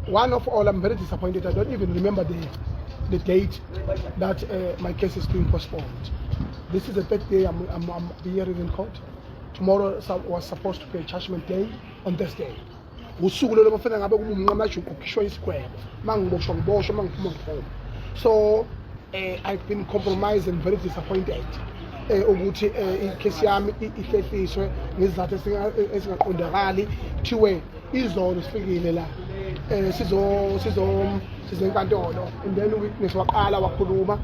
one of all, I'm very disappointed. I don't even remember the date that my case is being postponed. This is the third day I'm hearing in court. Tomorrow was supposed to be a judgment day on Thursday. So I've been compromised and very disappointed. Ukuthi icase yami ihlehliswe ngizathu ezingaqondakali kuthiwe izolo sifikile la sizenkantolo, and then witness waqala wakhuluma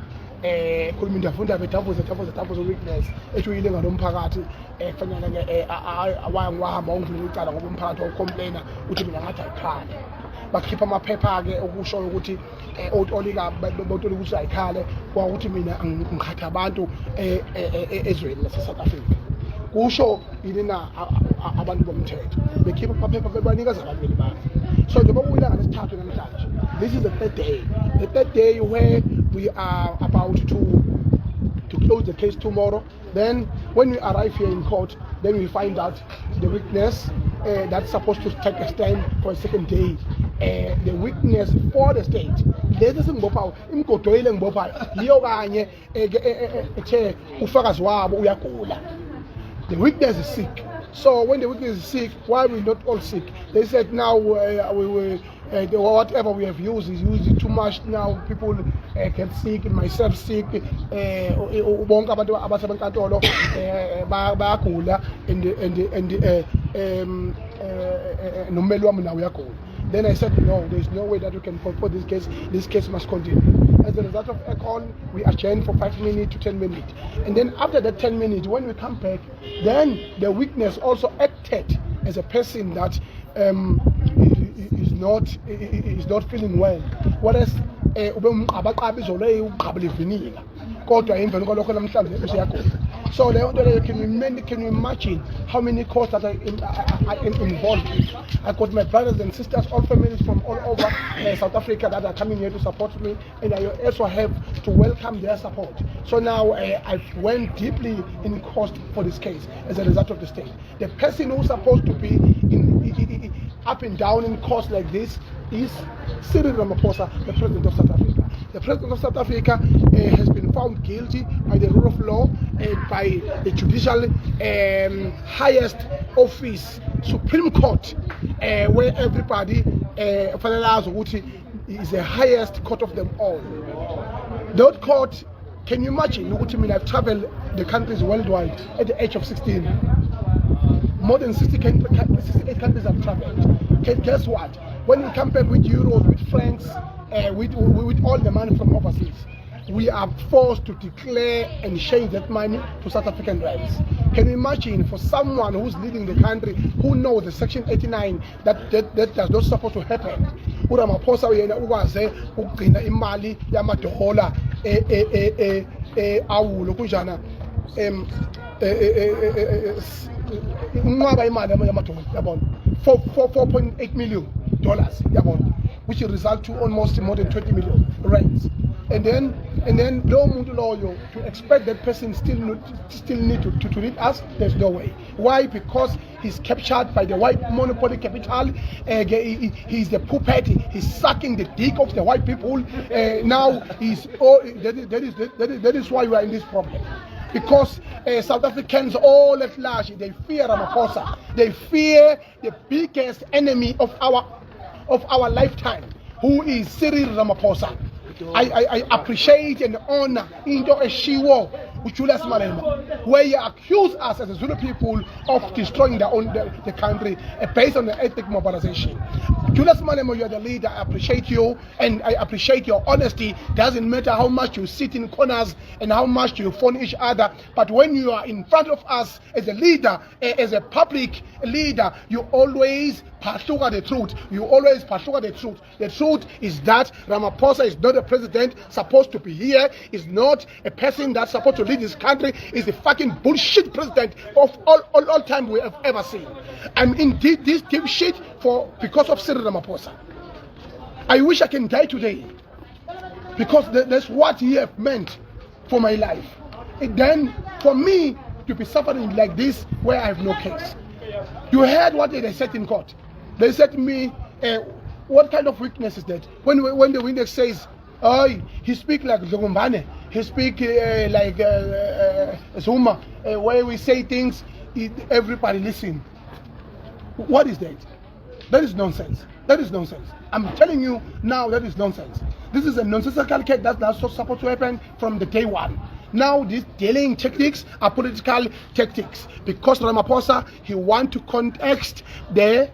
khuluma indafunda bedavuza witness eshuyile ngalomphakathi kufanele wahamba ungidlula icala ngoba umphakathi wawucomplaina ukuthi mina ngathi ayikhale, bakhipha amaphepha ke okusho ukuthi otolika botoli ukuthi ayikhale kwakuthi mina ngikhatha abantu ezweni lase South Africa. Kusho yini na abantu bomthetho bekhipha amaphepha bebanikeza abantu belibani. So njengoba kuyilanga lesithathu namhlanje, this is the third day where we are about to close the case tomorrow. Then when we arrive here in court, then we find out the witness that's supposed to take a stand for a second day, the witness for the state. Lezi singibophayo imgodoyile ngibophayo yiyo kanye ethe ufakazi wabo uyagula. The witness is sick. So when the witness is sick, why we not all sick? They said now whatever we have used is using too much. Now people get sick, myself sick, bonke abantu abasebenkantolo bayagula and nomeli wami nawo uyagula. Then I said, no, there is no way that we can postpone this case. This case must continue. As a result of Ecaleni, we adjourned for 5 minutes to 10 minutes. And then after that 10 minutes, when we come back, then the witness also acted as a person that is not feeling well. Whereas, so can you imagine how many courts that are involved in? I got my brothers and sisters, all families from all over South Africa that are coming here to support me, and I also have to welcome their support. So now I went deeply in court for this case as a result of the state. The person who's supposed to be up and down in courts like this is Cyril Ramaphosa, the President of South Africa. The President of South Africa has been found guilty by the rule of law by the judicial highest office, Supreme Court, where everybody is the highest court of them all. That court, can you imagine? I've traveled the countries worldwide at the age of 16. More than 68 countries I've traveled. Guess what? When we come back with euros, with francs, with all the money from overseas, we are forced to declare and change that money to South African rands. Can you imagine for someone who's leading the country, who knows the Section 89, that does not supposed to happen? Ramaphosa uyena ukwaze ukugcina imali yamadola awulo kunjana unqaba imali yamadola yabona 4.8 million dollars yabona, which result to almost more than 20 million rands. And then no muntu loyo to expect that person still need to lead us. There's no way. Why? Because he's captured by the white monopoly capital. He's the puppet. He's sucking the dick of the white people. Now that is why we are in this problem. Because South Africans all at large, they fear Ramaphosa. They fear the biggest enemy of our lifetime, who is Cyril Ramaphosa. I appreciate and honor into a shiwo Julius Malema, where you accuse us as a Zulu people of destroying the country based on the ethnic mobilization. Julius Malema, you are the leader. I appreciate you, and I appreciate your honesty. Doesn't matter how much you sit in corners and how much you phone each other, but when you are in front of us as a leader, as a public leader, you always pursue the truth. You always pursue the truth. The truth is that Ramaphosa is not a president supposed to be here. Is not a person that's supposed to lead this country. Is the fucking bullshit president of all time we have ever seen. I'm in this deep shit because of Cyril Ramaphosa. I wish I can die today because that's what he have meant for my life. And then for me to be suffering like this where I have no case. You heard what they said in court. They said to me, What kind of weakness is that? When the witness says, oh, he speak like Zogumbane, he speak like Zuma, where we say things, everybody listen. What is that? That is nonsense. That is nonsense. I'm telling you now, that is nonsense. This is a nonsensical case that's not supposed to happen from the day one. Now these dealing tactics are political tactics because Ramaphosa, he want to context the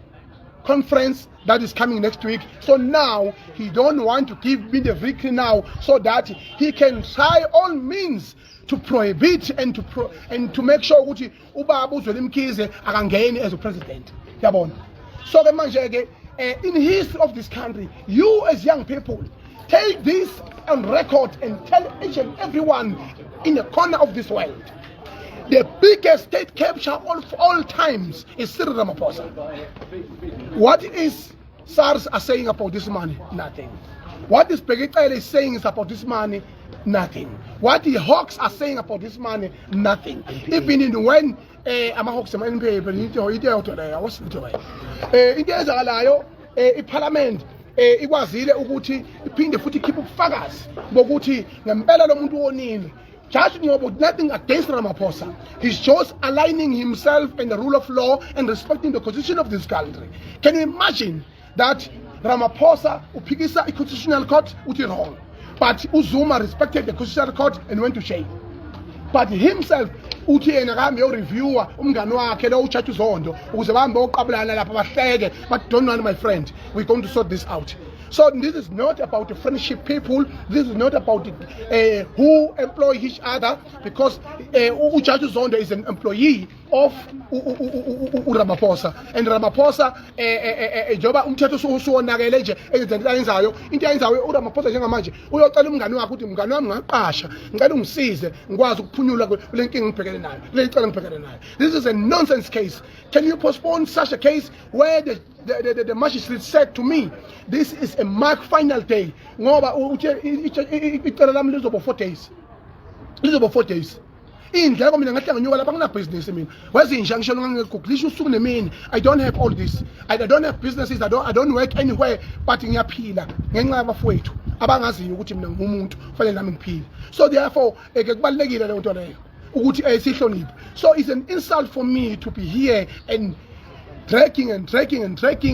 conference that is coming next week. So now he don't want to give me the victory now so that he can try all means to prohibit and to make sure ukuthi ubaba uZweli Mkhize akangeni as a president. Yabona. So the manje in the history of this country, you as young people take this on record and tell each and everyone in a corner of this world. The biggest state capture of all times is Cyril Ramaphosa. What is SARS are saying about this money? Nothing. What is Ecaleni is saying is about this money? Nothing. What the Hawks are saying about this money? Nothing. Even in when Hawks in Parliament ikwazile ukuthi iphinde futhi keep ubufakazi bokuthi ngempela lo muntu wonini. Just about nothing against Ramaphosa. He's just aligning himself in the rule of law and respecting the constitution of this country. Can you imagine that Ramaphosa uphikisa constitutional court uthi wrong, but Uzuma respected the constitutional court and went to shame. But himself uthi yena kambe yo reviewer umngani wakhe lo uJudge Zondo ukuze bahambe oqabulana lapha bahleke, but don't worry my friend, we're going to sort this out. So this is not about the friendship people. This is not about who employ each other, because Judge Zondo is an employee of Ramaphosa, and Ramaphosa njoba umthetho usuwonakele nje ezenza yenzayo into ayenzayo uRamaphosa njengamanje uyocela umngani wakhe ukuthi mngani wami ngaqasha ngicela ungisize ngikwazi ukuphunyula kule nkingi ngibhekene nayo le cela ngibhekene nayo. This is a nonsense case. Can you postpone such a case where the magistrate said to me, this is a mark final day ngoba icala lami lizoba 4 days, lizoba 4 days. Indleko mina ngathi nganyuka lapha ngina business mina wezinja ngisho ngangekuglisha usuku nemini. I don't have all this. I don't have businesses. I don't work anywhere, but ngiyaphila ngenxa yabafowethu abangaziyo ukuthi mina ngumuntu fanele nami ngiphile. So therefore kubalekile le nto leyo ukuthi sihloniphe. So it's an insult for me to be here and dragging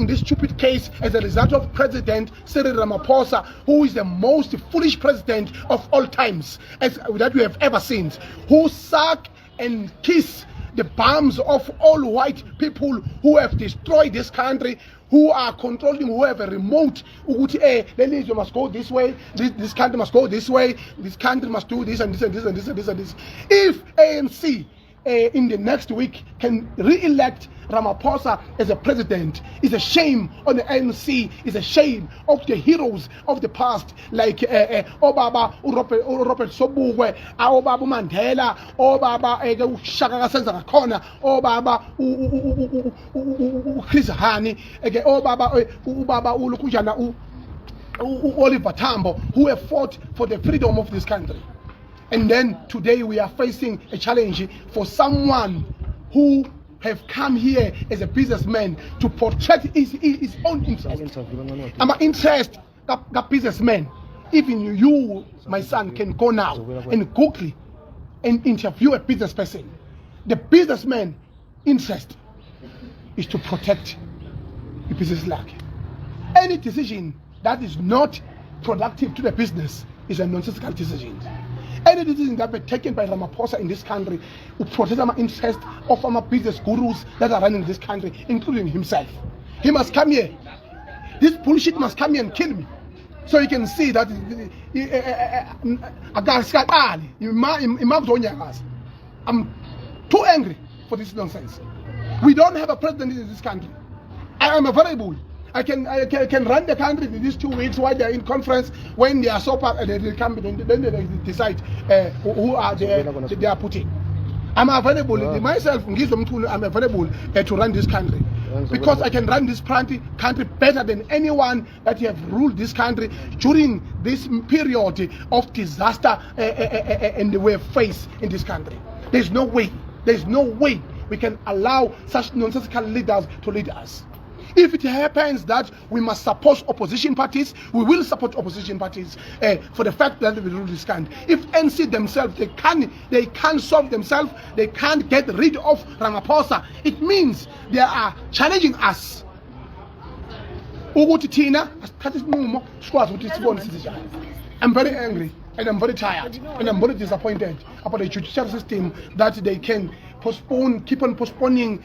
this stupid case as a result of President Cyril Ramaphosa, who is the most foolish president of all times that we have ever seen, who suck and kiss the bums of all white people who have destroyed this country, who are controlling, who have a remote. The must go this way, this country must go this way, this country must do this and this and this and this and this and this. If ANC in the next week can re-elect Ramaphosa as a president, is a shame on the ANC, is a shame of the heroes of the past, like Obaba Robert Sobukwe, Obaba Mandela, Obaba Shaka Kasenza Khona, Obaba Chris Hani, Obaba Ulukujana, Oliver Tambo, who have fought for the freedom of this country. And then today we are facing a challenge for someone who have come here as a businessman to protect his own interest. I'm an interest that businessman. Even you, my son, can go now and quickly and interview a business person. The businessman interest is to protect the business luck. Any decision that is not productive to the business is a nonsensical decision. Any decision that be taken by Ramaphosa in this country will protect our interest of our business gurus that are running this country, including himself. He must come here. This bullshit must come here and kill me, so you can see that I'm too angry for this nonsense. We don't have a president in this country. I am available. I can run the country in these 2 weeks while they are in conference. When they are so far, they come, then they decide who are they are putting. I'm available myself. Ngizwe, I'm available to run this country because I can run this country better than anyone that have ruled this country during this period of disaster and the way of face in this country. There's no way we can allow such nonsensical leaders to lead us. If it happens that we must support opposition parties, we will support opposition parties for the fact that they will rule this country. If NC themselves, they can't solve themselves, they can't get rid of Ramaphosa, it means they are challenging us. I'm very angry and I'm very tired and I'm very disappointed about the judicial system that they can postpone, keep on postponing.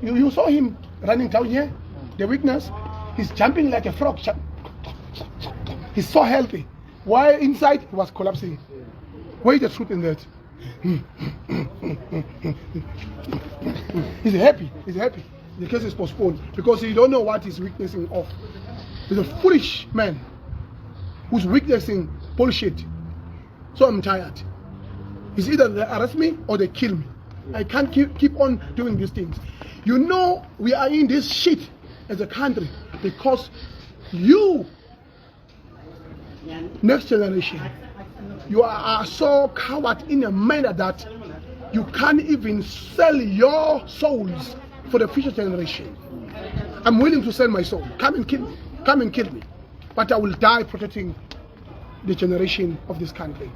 You saw him running down here, the witness. He's jumping like a frog. He's so healthy. While inside, he was collapsing. Where is the truth in that? He's happy. He's happy. The case is postponed because he don't know what he's witnessing of. He's a foolish man who's witnessing bullshit. So I'm tired. It's either they arrest me or they kill me. I can't keep on doing these things. You know we are in this shit as a country because you, next generation, you are so coward in a manner that you can't even sell your souls for the future generation. I'm willing to sell my soul. Come and kill me. Come and kill me. But I will die protecting the generation of this country.